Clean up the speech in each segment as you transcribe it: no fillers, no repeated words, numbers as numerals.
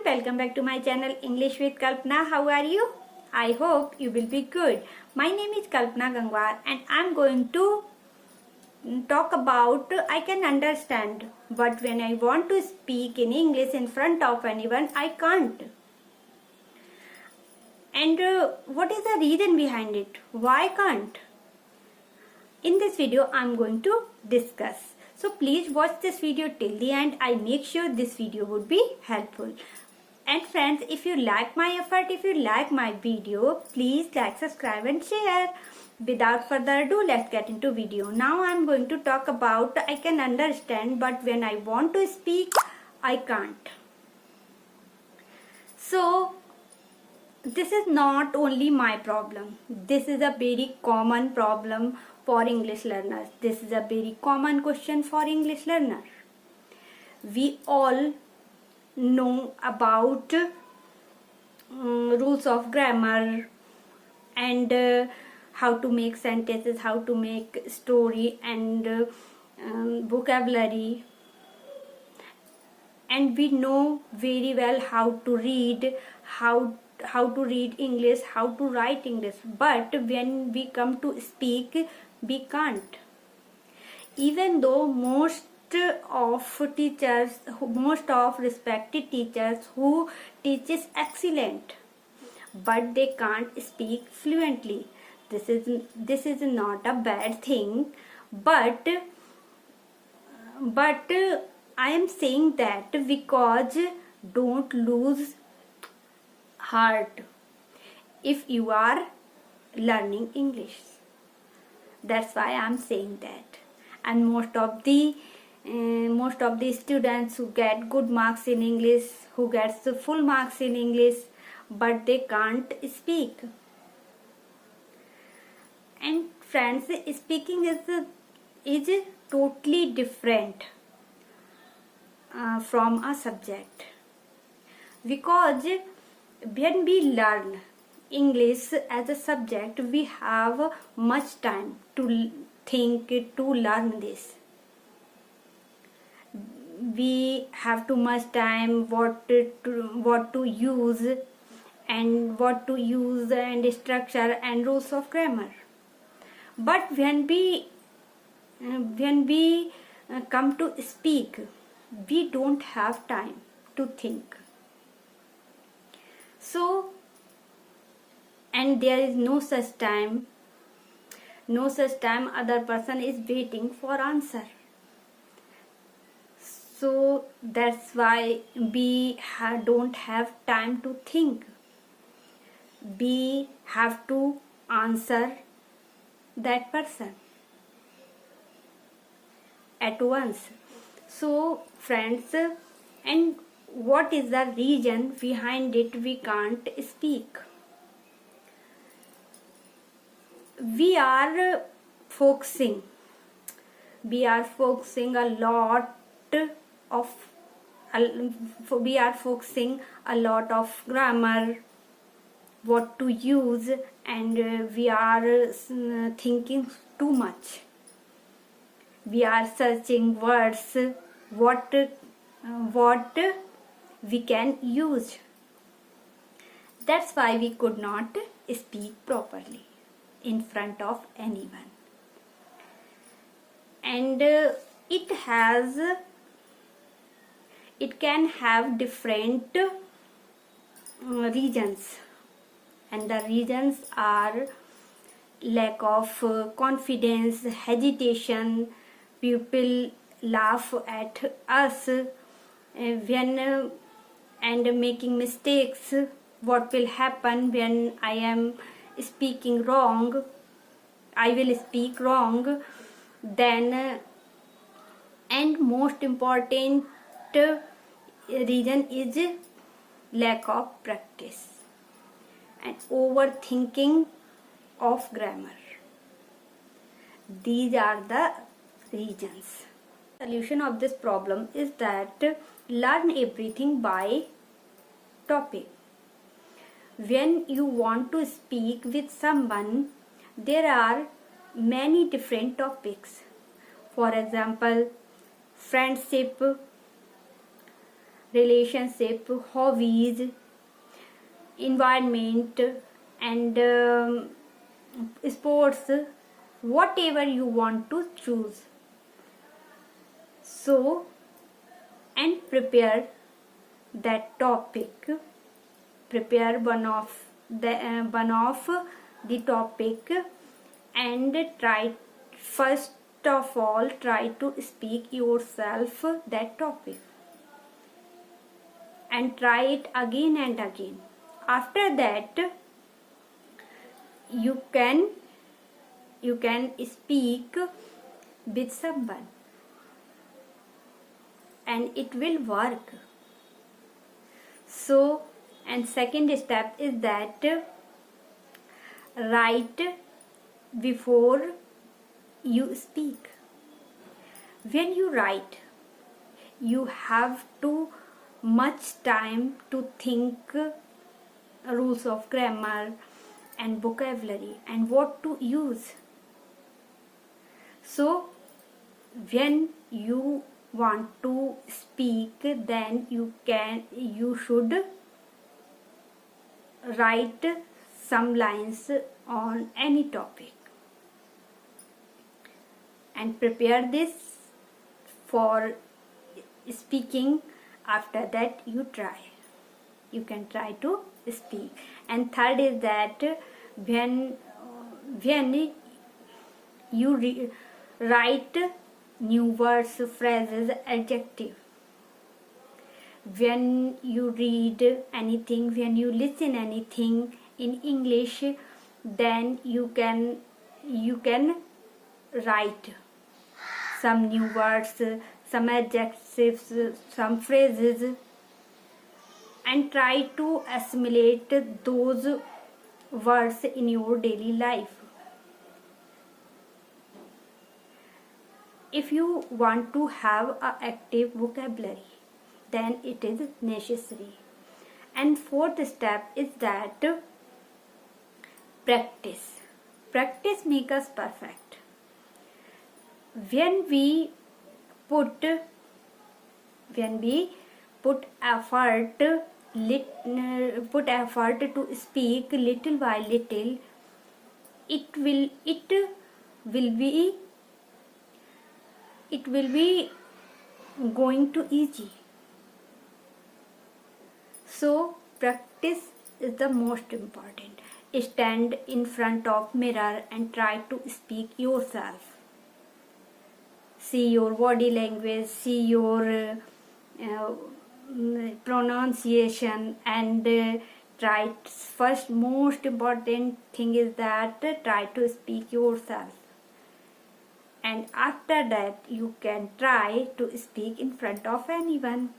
welcome back to my channel English with Kalpana. How are you? I hope you will be good. My name is Kalpana Gangwar and I'm going to talk about I can understand, but when I want to speak in English in front of anyone, I can't. And what is the reason behind it? Why can't? In this video, I'm going to discuss. So please watch this video till the end. I make sure this video would be helpful. And friends, if you like my effort, if you like my video, please like, subscribe and share. Without further ado, let's get into video. Now I'm going to talk about I can understand, but when I want to speak, I can't. So this is not only my problem. This is a very common problem for English learners. This is a very common question for English learners. We all know about rules of grammar and how to make sentences, how to make story and vocabulary, and we know very well how to read, how to read English, how to write English, but when we come to speak, we can't. Even though most of teachers, most of respected teachers who teaches excellent, but they can't speak fluently. This is not a bad thing, but I am saying that because don't lose heart if you are learning English. That's why I'm saying that. And most of the students who get good marks in English, who gets the full marks in English, but they can't speak. And friends, speaking is totally different from a subject, because when we learn English as a subject, we have much time to think, to learn this. We have too much time what to use and structure and rules of grammar. But when we come to speak, we don't have time to think. So, and there is no such time other person is waiting for answer. So that's why we don't have time to think. We have to answer that person at once. So friends, and what is the reason behind it we can't speak? We are focusing a lot of grammar, what to use, and we are thinking too much. We are searching words, what we can use. That's why we could not speak properly in front of anyone. And it can have different reasons, and the reasons are lack of confidence, hesitation, people laugh at us when and making mistakes. What will happen when I am speaking wrong? I will speak wrong. Then and most important reason is lack of practice and overthinking of grammar. These are the reasons. Solution of this problem is that learn everything by topic. When you want to speak with someone, there are many different topics. For example, friendship, relationship, hobbies, environment, and sports, whatever you want to choose. So, and prepare that topic. Prepare one of the topic, and try, first of all, try to speak yourself that topic, and try it again and again. After that, you can speak with someone, and it will work. So, and second step is that write before you speak. When you write, you have too much time to think rules of grammar and vocabulary and what to use. So when you want to speak, then you should write some lines on any topic and prepare this for speaking. After that, you can try to speak. And third is that when you write new words, phrases, adjective, when you read anything, when you listen anything in English, then you can write some new words, some adjectives, some phrases, and try to assimilate those words in your daily life. If you want to have an active vocabulary, then it is necessary. And fourth step is that practice. Practice makes us perfect. When we put effort to speak little by little, it will be going to easy. So practice is the most important. Stand in front of mirror and try to speak yourself. See your body language, see your pronunciation, and try. First most important thing is that try to speak yourself, and after that you can try to speak in front of anyone.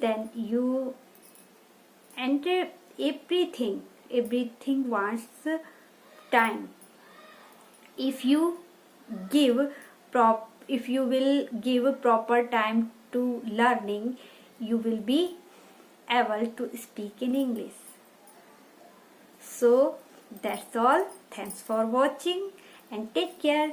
Then you enter everything wants time. If you will give proper time to learning, you will be able to speak in English. So that's all. Thanks for watching and take care.